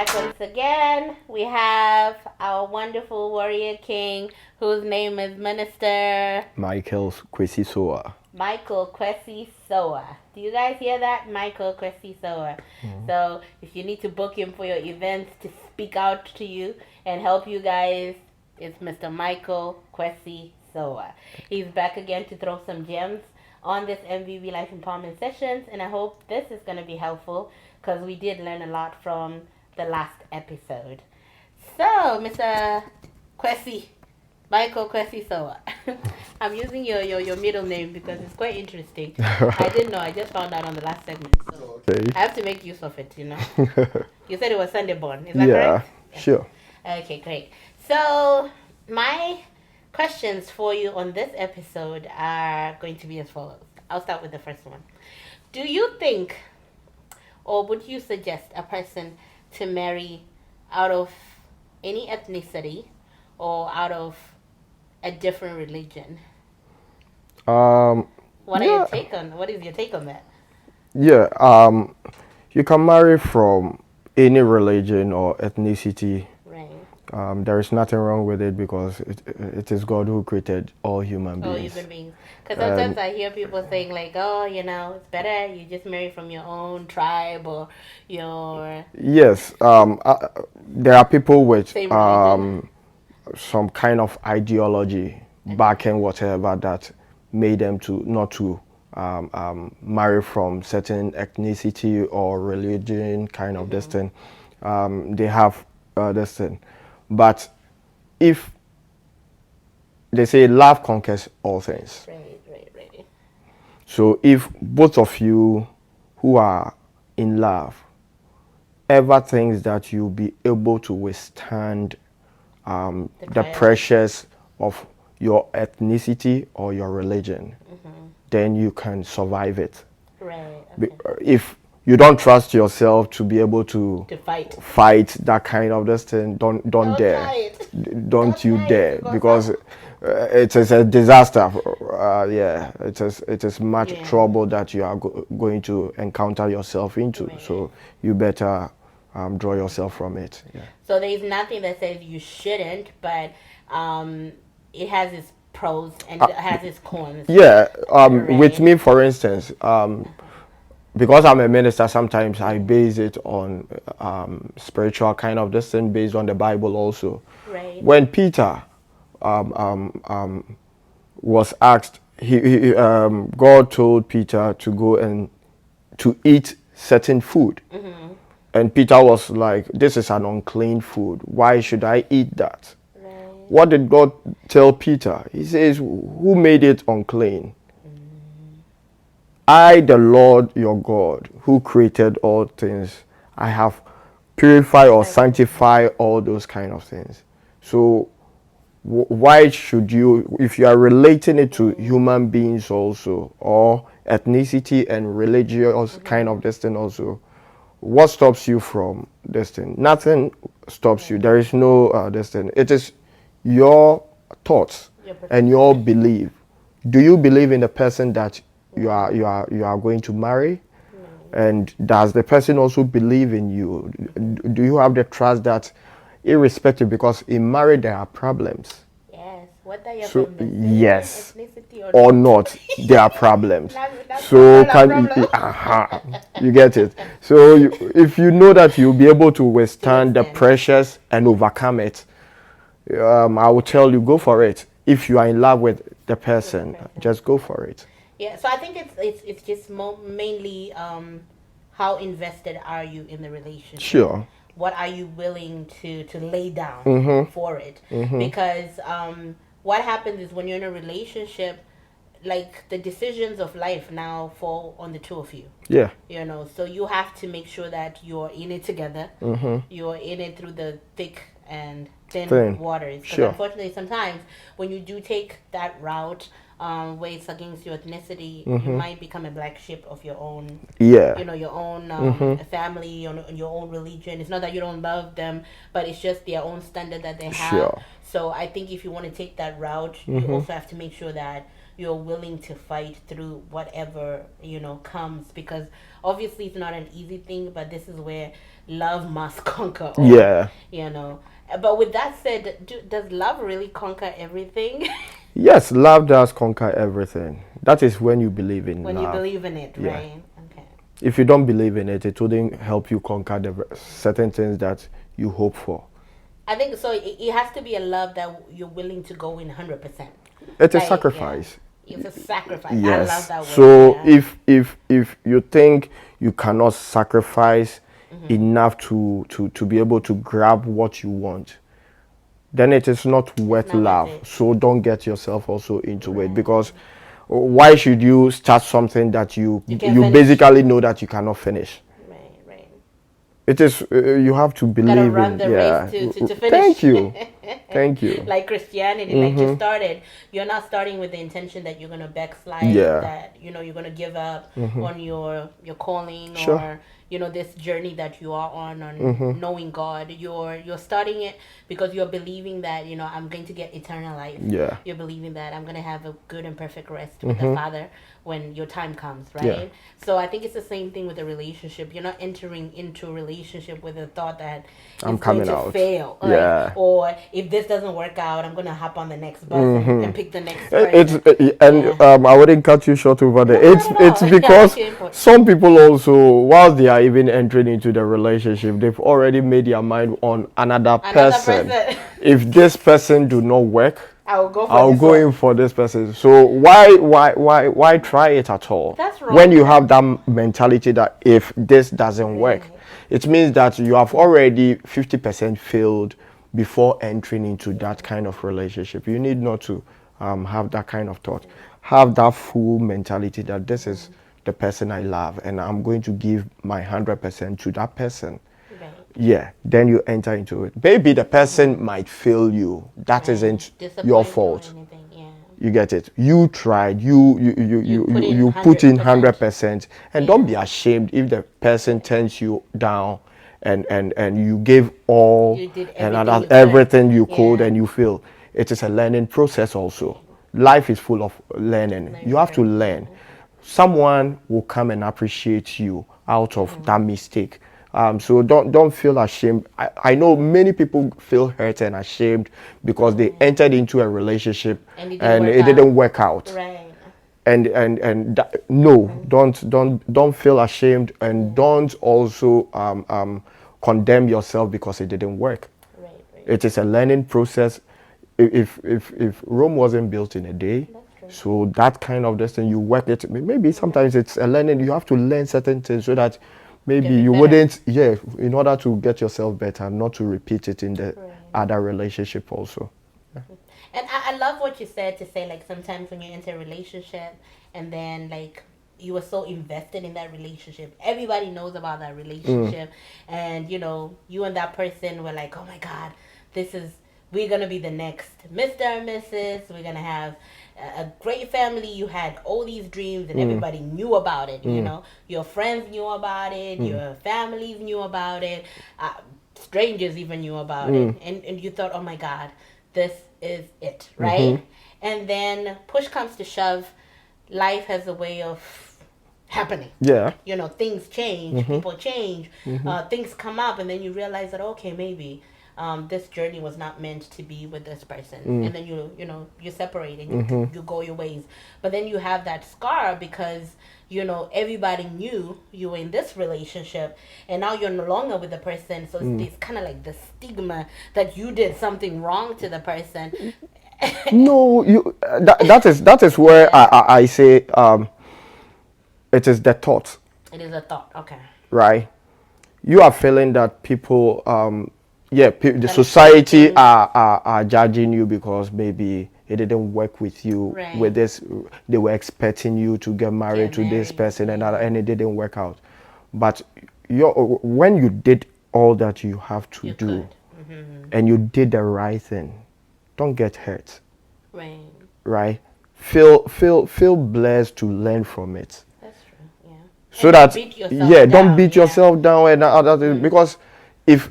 back once again. We have our wonderful warrior king, whose name is Minister Kwesi Sowah. Michael Kwesi Sowah. Do you guys hear that? Michael Kwesi Sowah. So if you need to book him for your events to speak out to you and help you guys, it's Mr. Michael Kwesi Sowah. He's back again to throw some gems on this MVB Life Empowerment Sessions, and I hope this is going to be helpful because we did learn a lot from the last episode. So, Mr. Kwesi, Michael Kwesi Sowah. I'm using your middle name because it's quite interesting. I didn't know. I just found out on the last segment. So Okay. I have to make use of it, you know. You said it was Sunday born. Is that Yeah, correct? sure. Okay, great. So, my questions for you on this episode are going to be as follows. I'll start with the first one. Do you think, or would you suggest a person to marry out of any ethnicity or out of a different religion? Um, What yeah, is your take on that? yeah. You can marry from any religion or ethnicity. Right. There is nothing wrong with it because it is God who created all human Oh, beings. human beings. Because And sometimes I hear people saying like, oh, it's better you just marry from your own tribe or your yes, there are people with same religion. some kind of ideology backing whatever that made them to not to marry from certain ethnicity or religion kind of this thing. They have this thing, but if they say love conquers all things, Right, right, right. so if both of you who are in love ever thinks that you'll be able to withstand The the trials. pressures of your ethnicity or your religion, then you can survive it. Right, Be- okay. If you don't trust yourself to be able to To fight. fight that kind of this thing, don't Don't dare, try it. don't you try it dare, because because it is a disaster. Yeah, it is much Yeah. trouble that you are going to encounter yourself into. Right. So you better draw yourself from it. Yeah. So there's nothing that says you shouldn't, but it has its pros and it has its cons. Yeah, with Right. me, for instance, because I'm a minister, sometimes I base it on spiritual kind of this thing based on the Bible also. Right. When Peter was asked, God told Peter to go and to eat certain food. And Peter was like, this is an unclean food. Why should I eat that? Right. What did God tell Peter? He says, who made it unclean? I, the Lord your God, who created all things, I have purified or sanctified all those kind of things. So why should you, if you are relating it to human beings also, or ethnicity and religious kind of this thing also, what stops you from this thing? Nothing stops you. There is no this thing. It is your thoughts Your and your perspective. belief. Do you believe in the person that you are going to marry? And does the person also believe in you? Do you have the trust that, irrespective, because in marriage there are problems. Yes. Whether you're So from the same yes, ethnicity or or not. not, there are problems. That's So not a can problem. you get it? So if you know that you'll be able to withstand the withstand. pressures and overcome it, I will tell you, go for it. If you are in love with the person, person. just go for it. Yeah, so I think it's just mainly how invested are you in the relationship? Sure. What are you willing to lay down for it? Because what happens is when you're in a relationship, like the decisions of life now fall on the two of you. Yeah. So you have to make sure that you're in it together. You're in it through the thick and thin Thin. waters. Because Sure. unfortunately, sometimes when you do take that route, where it's against your ethnicity, you might become a black sheep of your own. Yeah. Your own family, your own religion. It's not that you don't love them, but it's just their own standard that they have. Sure. So I think if you want to take that route, you also have to make sure that you're willing to fight through whatever comes, because obviously it's not an easy thing, but this is where love must conquer all. Yeah. You know. But with that said, does love really conquer everything? Yes, love does conquer everything. That is when you believe in When love. you believe in it, Yeah. right? Okay. If you don't believe in it, it wouldn't help you conquer the certain things that you hope for. I think so. It has to be a love that you're willing to go in 100%. It is Like, sacrifice. yeah, it's a sacrifice. I love Yes. that word. So Yeah. if you think you cannot sacrifice Mm-hmm. enough to be able to grab what you want, then it is not worth not worth love. it. So don't get yourself also into it, Right. because why should you start something that you can't finish. basically know that you cannot finish? Right, right. It is you have to Gotta believe run in, the yeah. race to finish. Thank you. Thank you. Like Christianity, like you started. You're not starting with the intention that you're gonna backslide. Yeah. That you're gonna give up on your calling, Sure. or this journey that you are on knowing God. You're starting it because you're believing that I'm going to get eternal life. Yeah. You're believing that I'm gonna have a good and perfect rest with the Father when your time comes, right? Yeah. So I think it's the same thing with a relationship. You're not entering into a relationship with the thought that I'm it's going coming to out. fail, Yeah. or if this doesn't work out, I'm gonna hop on the next bus and pick the next It's person. and Yeah. I wouldn't cut you short over there. No, It's not at all. because Yeah, I like some people also, while they are even entering into the relationship, they've already made their mind on another person. If this person do not work, I'll go for I'll this go one. in for this person. So why try it at all? That's wrong. When you have that mentality that if this doesn't work, it means that you have already 50% failed before entering into that kind of relationship. You need not to have that kind of thought. Have that full mentality that this is the person I love, and I'm going to give my 100% to that person. Right. Yeah, then you enter into it. Maybe the person might fail you. That isn't Disappoint your you or fault. anything, yeah. You get it. You tried. You put in 100%, and don't be ashamed if the person turns you down, and you gave all You did and everything you could. everything you could, Yeah. and you fail. It is a learning process also. Life is full of learning. You have to learn. Someone will come and appreciate you out of that mistake. So don't feel ashamed. I know many people feel hurt and ashamed because they entered into a relationship And it didn't work out. Right. No, don't feel ashamed, and don't also condemn yourself because it didn't work. Right, right. It is a learning process. If Rome wasn't built in a day, so that kind of destiny you work it. Maybe sometimes it's a learning. You have to learn certain things so that maybe Get you better. wouldn't. Yeah, in order to get yourself better, not to repeat it in the other relationship also. And I love what you said, to say like sometimes when you enter a relationship and then like you were so invested in that relationship, everybody knows about that relationship, and you and that person were like, oh my God, we're gonna be the next Mr. and Mrs. We're gonna have a great family. You had all these dreams and everybody knew about it. Your friends knew about it, your families knew about it, strangers even knew about it, and you thought, oh my God, this is it, right? And then push comes to shove, life has a way of happening. Yeah. Things change, people change, things come up, and then you realize that, okay, maybe this journey was not meant to be with this person, and then you separate and you go your ways. But then you have that scar because everybody knew you were in this relationship, and now you're no longer with the person, so it's kind of like the stigma that you did something wrong to the person. No, that is where I say it is the thought. It is a thought. Okay. Right? You are feeling that people the That society are judging you because maybe it didn't work with you Right. with this. They were expecting you to get married to this married, person and it didn't work out. But when you did all that you have to You do could. and you did the right thing, don't get hurt. Right. Right? Feel blessed to learn from it. That's true. Yeah. So And that don't beat yourself don't down, beat yeah. yourself down and other things, because if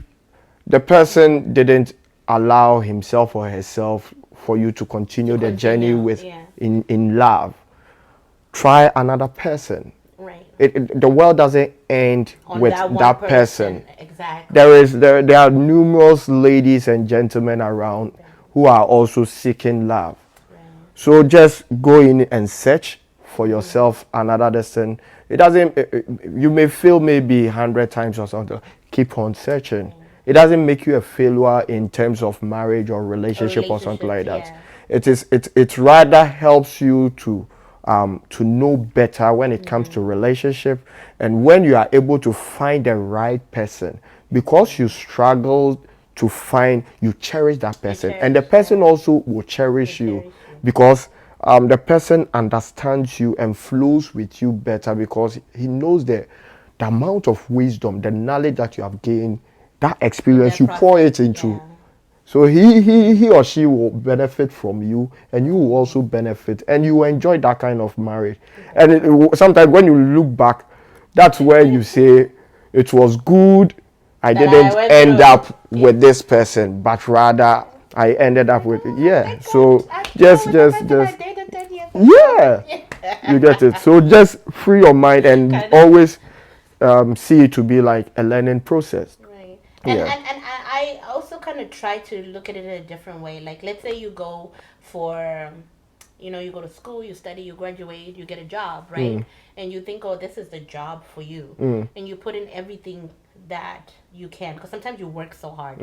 the person didn't allow himself or herself for you to continue the journey with yeah. in love, try another person. Right. The world doesn't end On with that one that person. Exactly. There are numerous ladies and gentlemen around who are also seeking love. Right. So just go in and search for yourself another person. It doesn't. You may fail maybe 100 times or something. Keep on searching. It doesn't make you a failure in terms of marriage or relationship or something like that. Yeah. It rather helps you to know better when it comes to relationship, and when you are able to find the right person, because you struggle to find, you cherish that person, and the person also will cherish you, because the person understands you and flows with you better, because he knows the amount of wisdom, the knowledge that you have gained, that experience you pour it into. Yeah. So he or she will benefit from you, and you will also benefit, and you will enjoy that kind of marriage. And sometimes when you look back, that's where you say it was good. I That didn't I end went up with this person, but rather I ended up with yeah. So just I dated 10 years ago. yeah, you get it. So just free your mind and Kind of. always see it to be like a learning process. Right. Yeah. And I also kind of try to look at it in a different way. Like, let's say you go for, you go to school, you study, you graduate, you get a job, right? And you think, oh, this is the job for you. And you put in everything that you can. Because sometimes you work so hard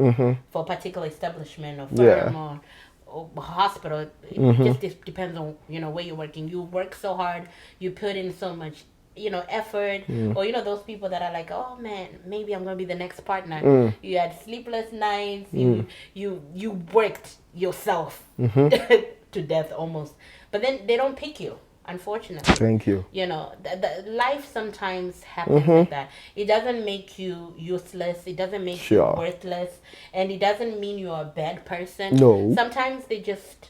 for a particular establishment or firm or hospital. It just depends on, where you're working. You work so hard, you put in so much effort, or those people that are like, oh man, maybe I'm gonna be the next partner. You had sleepless nights, you worked yourself to death almost, but then they don't pick you, unfortunately. Thank you. The life sometimes happens like that. It doesn't make you useless, it doesn't make you worthless, and it doesn't mean you're a bad person. No. Sometimes they just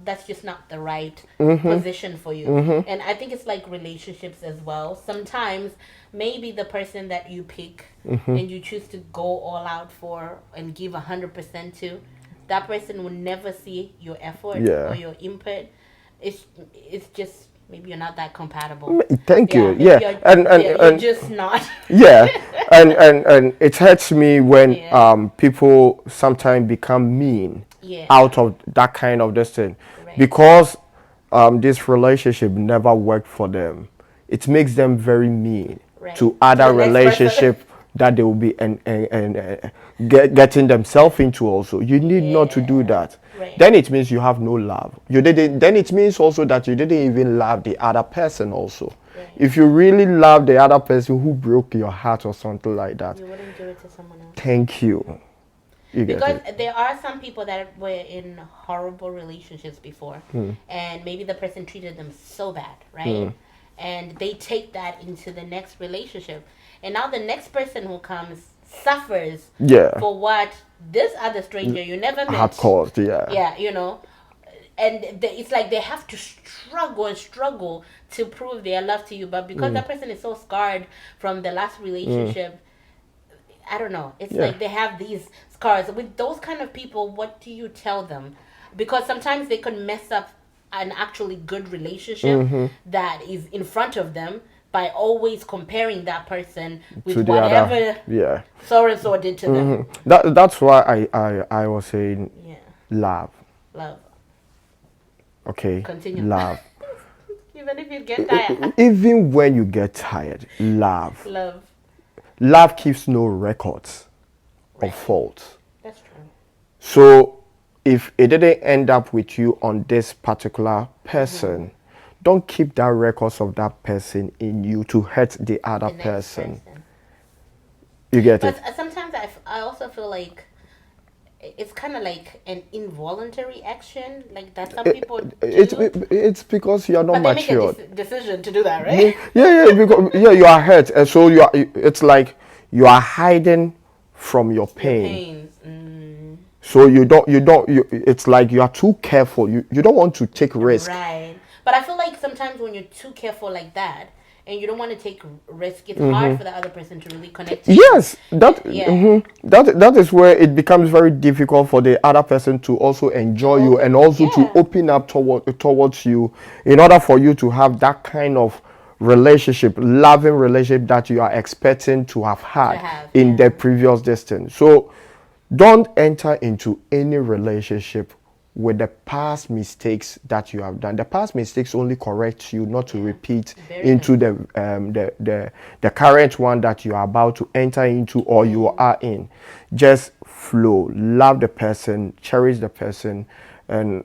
that's just not the right position for you. And I think it's like relationships as well. Sometimes maybe the person that you pick and you choose to go all out for and give 100% to, that person will never see your effort or your input. It's just maybe you're not that compatible. Thank you. Yeah, you're just not. Yeah, and it hurts me when people sometimes become mean out of that kind of this thing, because this relationship never worked for them. It makes them very mean to other relationship that they will be getting themselves into also. You need not to do that. Then it means you have no love. Then it means also that you didn't even love the other person also. If you really love the other person who broke your heart or something like that, you wouldn't do it to someone else. Thank you. Because there are some people that were in horrible relationships before, and maybe the person treated them so bad, right? And they take that into the next relationship, and now the next person who comes suffers for what this other stranger you never met had caused. And it's like they have to struggle to prove their love to you, but because that person is so scarred from the last relationship, I don't know, it's like they have these scars. With those kind of people, what do you tell them? Because sometimes they could mess up an actually good relationship that is in front of them by always comparing that person with to the whatever other, so and so did to them. That's why I was saying love. Okay. Continue. Love. Even if you get tired. Even when you get tired, love. Love keeps no records of faults. That's true. So if it didn't end up with you on this particular person, don't keep that records of that person in you to hurt the other person. You get it? But sometimes I also feel like it's kind of like an involuntary action, like that some people do. It's because you are not mature. They make a decision to do that, right? Because you are hurt, and so you are. It's like you are hiding from your pain. So it's like you are too careful. You don't want to take risk. Right. But I feel like sometimes when you're too careful like that, and you don't want to take risk, it's hard for the other person to really connect to you. Yes, that is where it becomes very difficult for the other person to also enjoy you, and also to open up towards you, in order for you to have that kind of relationship, loving relationship that you are expecting to have had in the previous distance. So don't enter into any relationship with the past mistakes that you have done. The past mistakes only correct you not to repeat into the current one that you are about to enter into or you are in. Just flow, love the person, cherish the person, and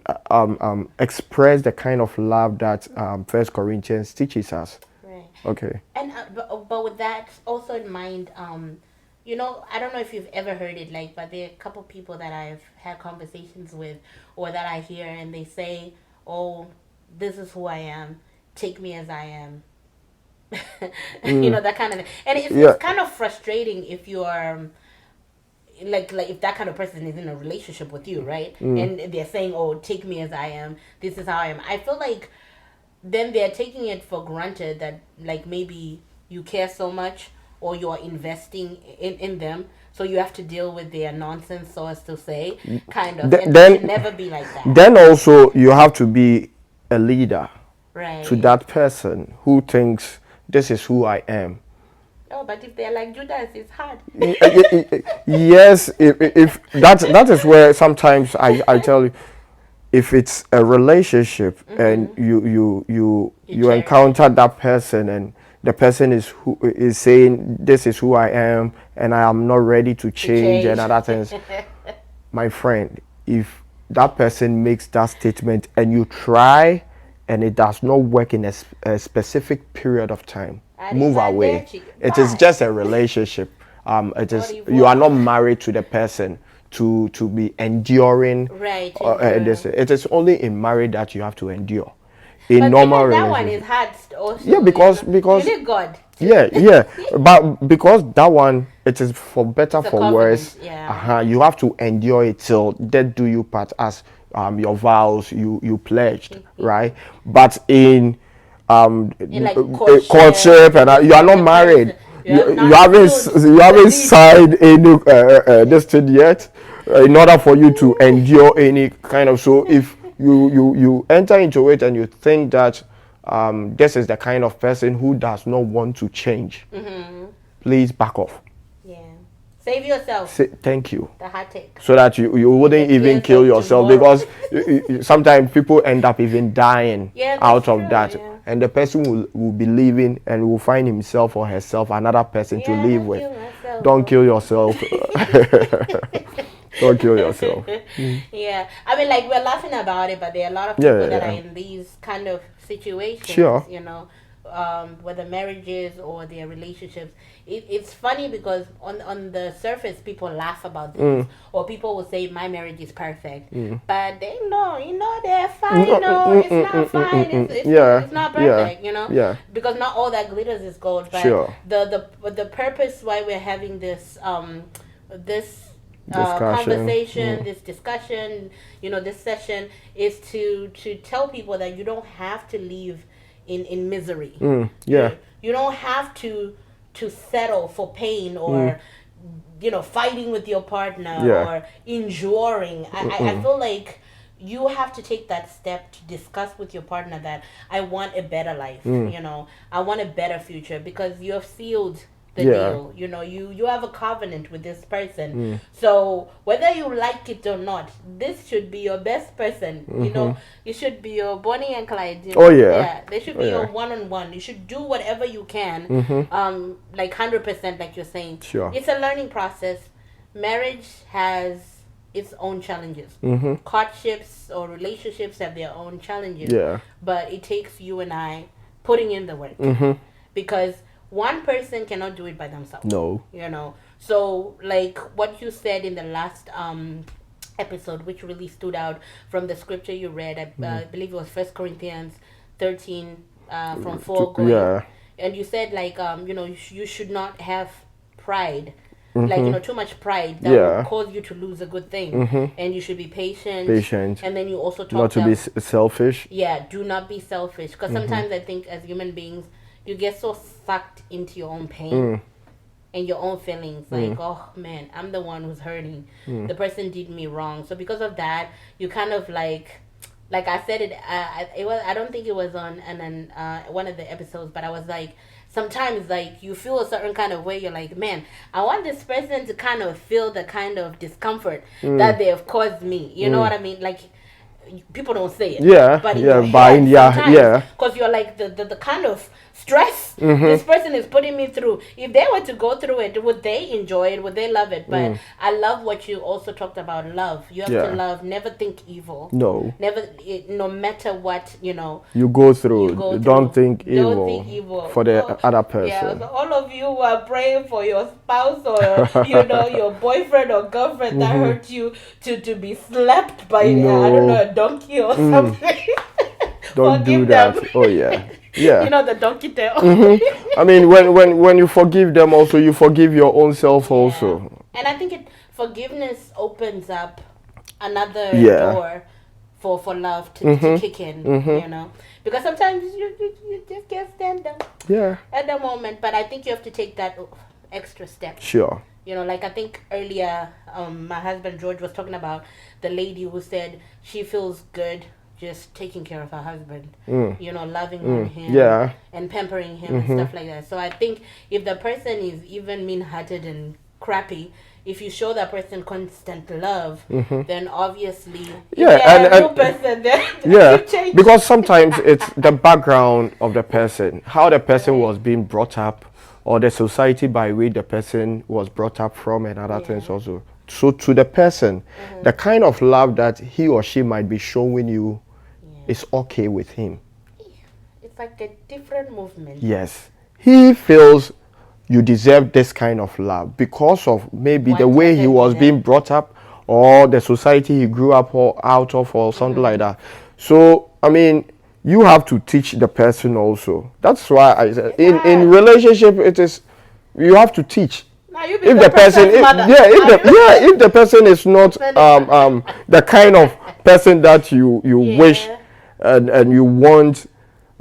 express the kind of love that First Corinthians teaches us. Right. Okay. And but with that also in mind, you know, I don't know if you've ever heard it, like, but there are a couple people that I've had conversations with, or that I hear, and they say, "Oh, this is who I am. Take me as I am." You know, that kind of thing. And it's kind of frustrating if you are like if that kind of person is in a relationship with you, right? And they're saying, "Oh, take me as I am. This is how I am." I feel like then they're taking it for granted that, like, maybe you care so much or you're investing in them, so you have to deal with their nonsense, so as to say, kind of. And it should never be like that. Then also you have to be a leader, right, to that person who thinks this is who I am. Oh, but if they're like Judas, it's hard. Yes, if that is where sometimes I tell you, if it's a relationship and you encounter that person and the person is saying this is who I am and I am not ready to change and other things, my friend, if that person makes that statement and you try and it does not work in a specific period of time, move away. It is just a relationship. It is, you are not married to the person to be enduring. Right. It is only in marriage that you have to endure. In normal that one is hard also. Yeah, because you need God. Yeah, but because that one, it is for better, for worse. Yeah. You have to endure it till death do you part, as your vows you pledged, right? But in like courtship and you are not married. You haven't signed any this thing yet, in order for you to endure any kind of. So if you enter into it and you think that this is the kind of person who does not want to change, please back off. Yeah, save yourself. Thank you. The heart take. So that you wouldn't even kill yourself, because sometimes people end up even dying out of that. Yeah. And the person will be leaving and will find himself or herself another person to live with. Don't kill yourself. Don't kill yourself. Yeah, I mean, like, we're laughing about it, but there are a lot of people that are in these kind of situations. Sure. You know, whether marriages or their relationships. It's funny because on the surface people laugh about this, or people will say my marriage is perfect, but they know, they're fine. No, it's not fine. It's not perfect. Because not all that glitters is gold. But the purpose why we're having this conversation, this discussion, this session, is to tell people that you don't have to live in misery. You don't have to settle for pain or fighting with your partner or enduring. I feel like you have to take that step to discuss with your partner that I want a better life. I want a better future, because you have sealed the deal. You have a covenant with this person. So whether you like it or not, this should be your best person. You should be your Bonnie and Clyde. They should be your one-on-one. You should do whatever you can, like 100%, like you're saying. It's a learning process. Marriage has its own challenges. Courtships or relationships have their own challenges. But it takes you and I putting in the work, because one person cannot do it by themselves. No. So like what you said in the last episode, which really stood out from the scripture you read, I believe it was 1 Corinthians 13 from 4 going. And you said, like, you should not have pride. Like, too much pride that will cause you to lose a good thing. And you should be patient. And then you also talk not to be selfish. Do not be selfish. Because sometimes I think as human beings, you get so sucked into your own pain and your own feelings. Like, oh man, I'm the one who's hurting. The person did me wrong. So because of that, you kind of like like I said it was, I don't think it was on one of the episodes, but I was like, sometimes like you feel a certain kind of way, you're like, man, I want this person to kind of feel the kind of discomfort that they have caused me, you know what I mean? Like, people don't say it, Yeah, but in yeah, your but head yeah, sometimes, yeah. because you're like the kind of stress this person is putting me through, if they were to go through it, would they enjoy it, would they love it? But I love what you also talked about, love. You have to Yeah. love, never think evil, No. never, no matter what, You go through. you go Don't through, think don't evil think evil. for the So, other yeah, person. so all of you who are praying for your spouse or your boyfriend or girlfriend that hurt you to be slapped by I don't know, No. a donkey or something. Don't do Forgive that. them. Oh yeah. Yeah. The donkey tail. I mean, when you forgive them, also you forgive your own self also. And I think forgiveness opens up another Yeah. door for love to kick in, because sometimes you just can't stand them Yeah. at the moment. But I think you have to take that extra step. Sure. Like I think earlier, my husband George was talking about the lady who said she feels good just taking care of her husband, loving on him, Yeah. and pampering him and stuff like that. So I think if the person is even mean-hearted and crappy, if you show that person constant love, then obviously, Yeah, if they're a real person, then yeah, you change. because sometimes it's the background of the person, how the person was being brought up, or the society by which the person was brought up from, and other things also. So to the person, the kind of love that he or she might be showing you is okay with him. It's like a different movement. Yes, he feels you deserve this kind of love because of maybe the way he was being brought up, or the society he grew up or out of, or something like that. So I mean, you have to teach the person also. That's why I said in relationship it is, you have to teach. Now you be If the person, if the person is not the kind of person that you wish and you want,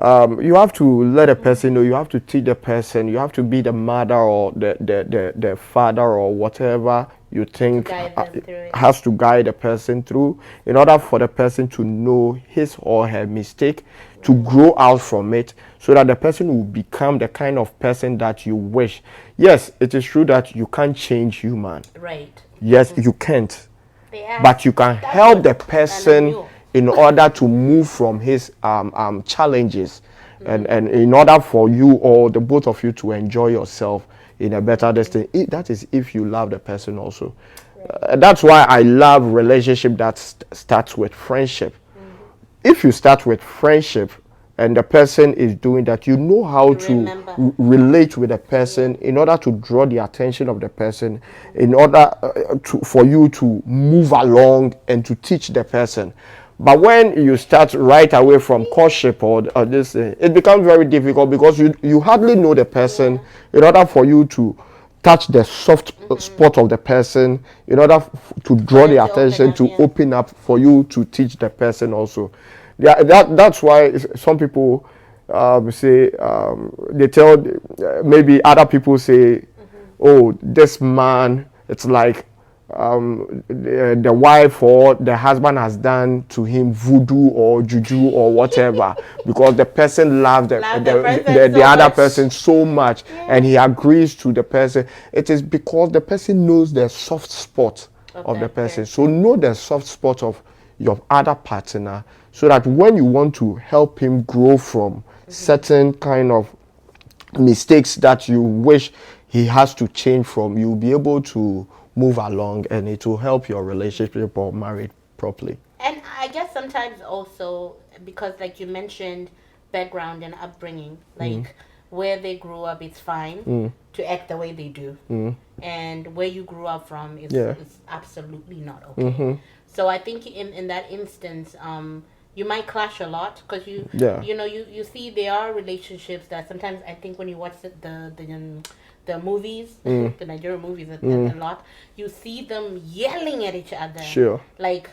you have to let a person know. You have to teach the person. You have to be the mother or the father or whatever you think has to guide the person through, in order for the person to know his or her mistake, to grow out from it, so that the person will become the kind of person that you wish. Yes, it is true that you can't change human. Right. Yes, you can't. But you can help the person in order to move from his challenges, and in order for you or the both of you to enjoy yourself in a better destiny. That is if you love the person also. That's why I love relationship that starts with friendship. If you start with friendship and the person is doing that, you know how to relate with the person in order to draw the attention of the person, in order for you to move along and to teach the person. But when you start right away from courtship or this, it becomes very difficult, because you hardly know the person, in order for you to touch the soft spot of the person, in order to draw the attention, to open up for you to teach the person also. Yeah, that's why some people say, they tell, maybe other people say, oh, this man, it's like the wife or the husband has done to him voodoo or juju or whatever, because the person loves the other person so much, and he agrees to the person. It is because the person knows the soft spot of the person. So know the soft spot of your other partner, so that when you want to help him grow from certain kind of mistakes that you wish he has to change from, you'll be able to move along, and it will help your relationship or marriage properly. And I guess sometimes also, because like you mentioned, background and upbringing, like where they grew up, it's fine to act the way they do, and where you grew up from is absolutely not okay. So I think in that instance, you might clash a lot, because you see there are relationships that sometimes, I think when you watch the movies, the Nigerian movies a lot, you see them yelling at each other. Sure. Like,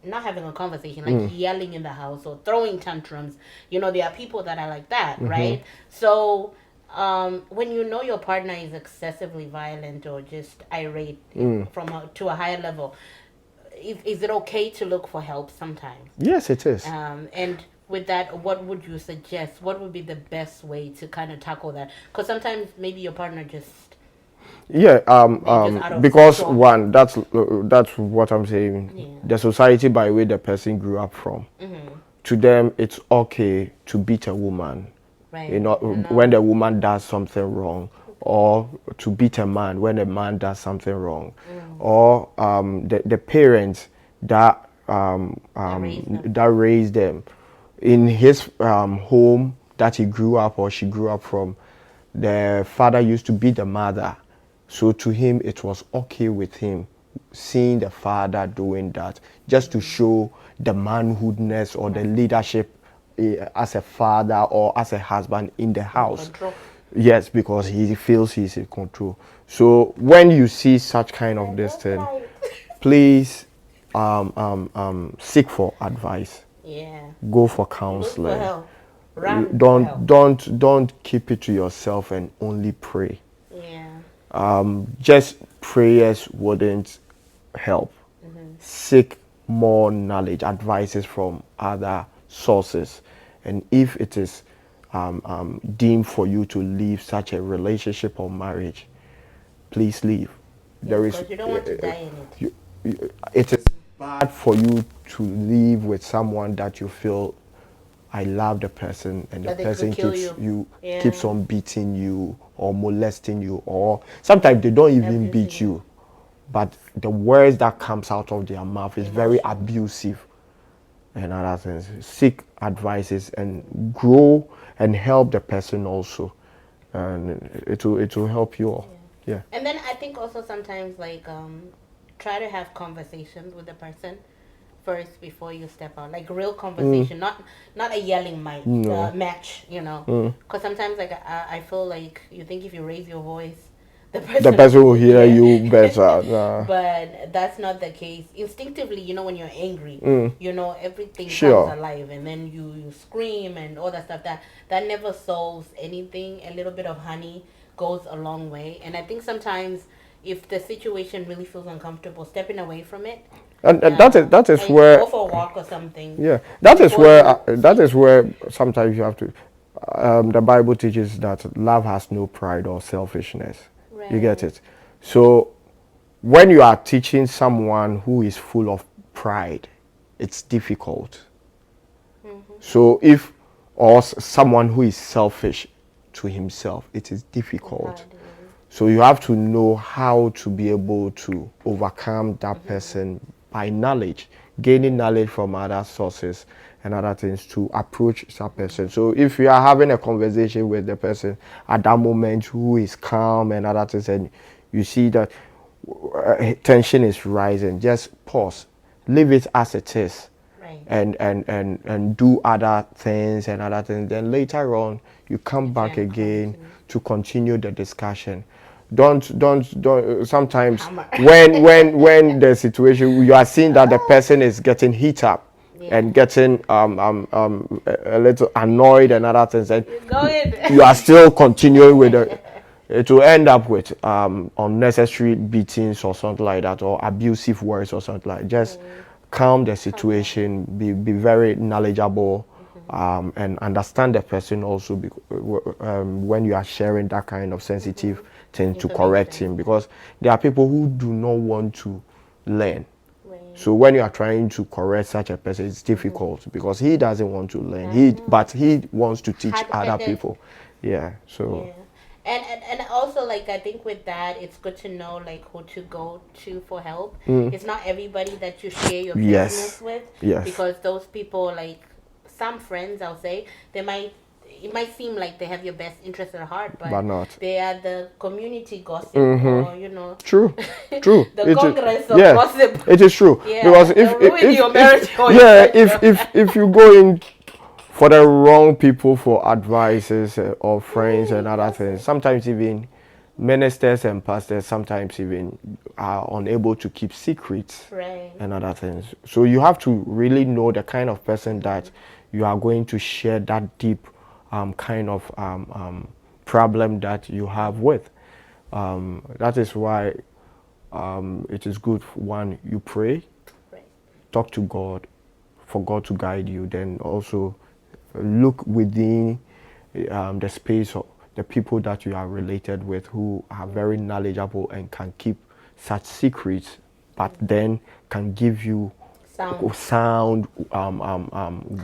not having a conversation, like yelling in the house or throwing tantrums. There are people that are like that, right? So when you know your partner is excessively violent or just irate to a higher level, is it okay to look for help sometimes? Yes, it is. And with that, what would you suggest? What would be the best way to kind of tackle that? Because sometimes maybe your partner just Yeah, they're just out of because shock. one, that's what I'm saying. Yeah. The society by which the person grew up from, to them, it's okay to beat a woman, Right. you know, when the woman does something wrong, or to beat a man when a man does something wrong, or the parents that that raised them in his home that he grew up or she grew up from, the father used to beat the mother. So to him, it was okay with him seeing the father doing that, just to show the manhoodness or the leadership as a father or as a husband in the house. Control. Yes, because he feels he's in control. So when you see such kind of this thing, please seek for advice. Yeah. Go for Look for counseling. help. Run for help. Don't keep it to yourself and only pray. Yeah. Just prayers wouldn't help. Seek more knowledge, advices from other sources, and if it is deemed for you to leave such a relationship or marriage, please leave. There is Because you don't want to die in it. it is bad for you to live with someone that you feel I love the person and the That they person could kill keeps you. Yeah. keeps on beating you or molesting you, or sometimes they don't even beat Abusing you, but the words that comes out of their mouth is very abusive and other things. Seek advices and grow and help the person also, and it will help you all. Yeah. And then I think also sometimes like try to have conversations with the person first before you step out, like real conversation, not a yelling match, you know. Because sometimes like I feel like you think if you raise your voice, the person Will hear you better. Nah. But that's not the case. Instinctively, you know, when you're angry, you know, everything Sure. comes alive, and then you scream and all that stuff. That never solves anything. A little bit of honey goes a long way. And I think sometimes if the situation really feels uncomfortable, stepping away from it. And that is and where, go for a walk or something. yeah, that is before where you that speak. is where sometimes you have to. The Bible teaches that love has no pride or selfishness. You get Right. it. So when you are teaching someone who is full of pride, it's difficult. So if or someone who is selfish to himself, it is difficult. So you have to know how to be able to overcome that person by knowledge, gaining knowledge from other sources and other things to approach that person. So if you are having a conversation with the person at that moment who is calm and other things, and you see that tension is rising, just pause, leave it as it is. Right. And do other things and other things. Then later on, you come back can again to continue the discussion. Don't. Sometimes Hammer. when the situation you are seeing that the person is getting heat up and getting a little annoyed and other things, and Go ahead. you are still continuing with it. It will end up with unnecessary beatings or something like that, or abusive words or something like that. Just calm the situation, be very knowledgeable, and understand the person also when you are sharing that kind of sensitive thing to correct him, because there are people who do not want to learn. Right. So when you are trying to correct such a person, it's difficult because he doesn't want to learn. But he wants to teach other people. Yeah. So. Yeah. And also like I think with that it's good to know like who to go to for help. It's not everybody that you share your business with. Yes. Because those people, like some friends I'll say, it might seem like they have your best interest at heart, but not. they are the community gossip, or you know. True. The congress of gossip. It is true. Yeah, Because they'll ruin your marriage or your yeah, friendship. if you go in for the wrong people for advices or friends and other things, sometimes even ministers and pastors sometimes even are unable to keep secrets Right. and other things. So you have to really know the kind of person that you are going to share that deep kind of problem that you have with. That is why it is good, one, you pray, talk to God, for God to guide you. Then also look within the space of the people that you are related with, who are very knowledgeable and can keep such secrets, but then can give you sound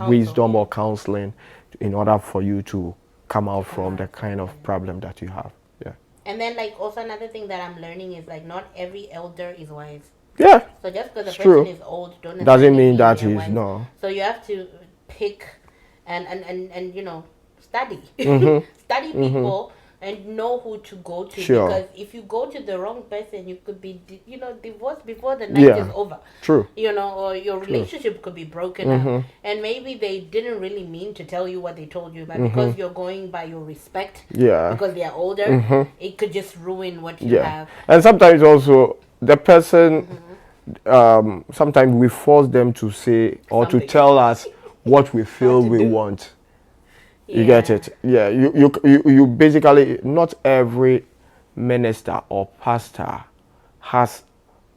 wisdom or counseling in order for you to come out from the kind of problem that you have. Yeah. And then, like, also another thing that I'm learning is, like, not every elder is wise. Yeah. So just because a person true. is old, don't Doesn't mean that they're he's wise. no. So you have to pick and study, study people and know who to go to. Sure. Because if you go to the wrong person, you could be divorced before the night is over. True. Or your relationship could be broken up, and maybe they didn't really mean to tell you what they told you, but because you're going by your respect, because they are older, it could just ruin what you have. And sometimes also the person, sometimes we force them to say or to tell us what we feel we want. You get it? Yeah. You basically, not every minister or pastor has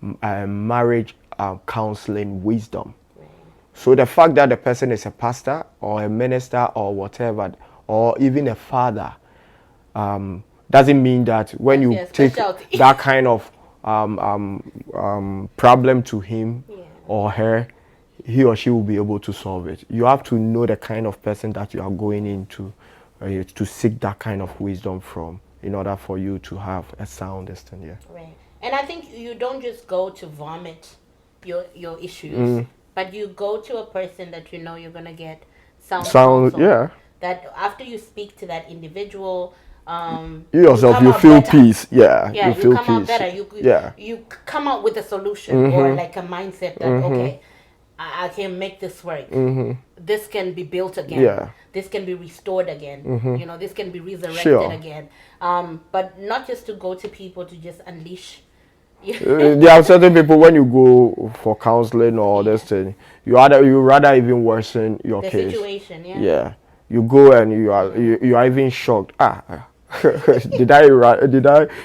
marriage counseling wisdom. So the fact that the person is a pastor or a minister or whatever, or even a father, doesn't mean that when you take that kind of problem to him or her, he or she will be able to solve it. You have to know the kind of person that you are going into to seek that kind of wisdom from, in order for you to have a sound understanding. Yeah. Right. And I think you don't just go to vomit your issues, but you go to a person that you know you're gonna get sound counsel. Yeah. That after you speak to that individual, you yourself, you feel better. Peace. Yeah. Yeah. You feel come peace. out better. You come out with a solution or like a mindset that okay, I can make this work. This can be built again. Yeah. This can be restored again. This can be resurrected again. But not just to go to people to just unleash. There are certain people, when you go for counseling or this thing, you rather even worsen your the case. Situation. Yeah. Yeah. You go and you are even shocked. Did I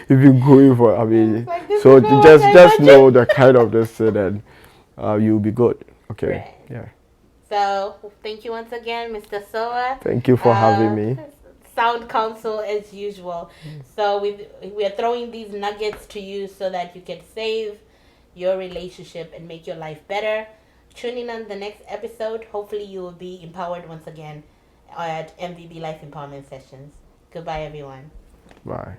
even go in for? I mean, so just know the kind of this thing, and you'll be good. Okay. Right. Yeah. So thank you once again, Mr. Sowah. Thank you for having me. Sound counsel as usual. So we are throwing these nuggets to you so that you can save your relationship and make your life better. Tune in on the next episode. Hopefully you will be empowered once again at MVB Life Empowerment Sessions. Goodbye, everyone. Bye.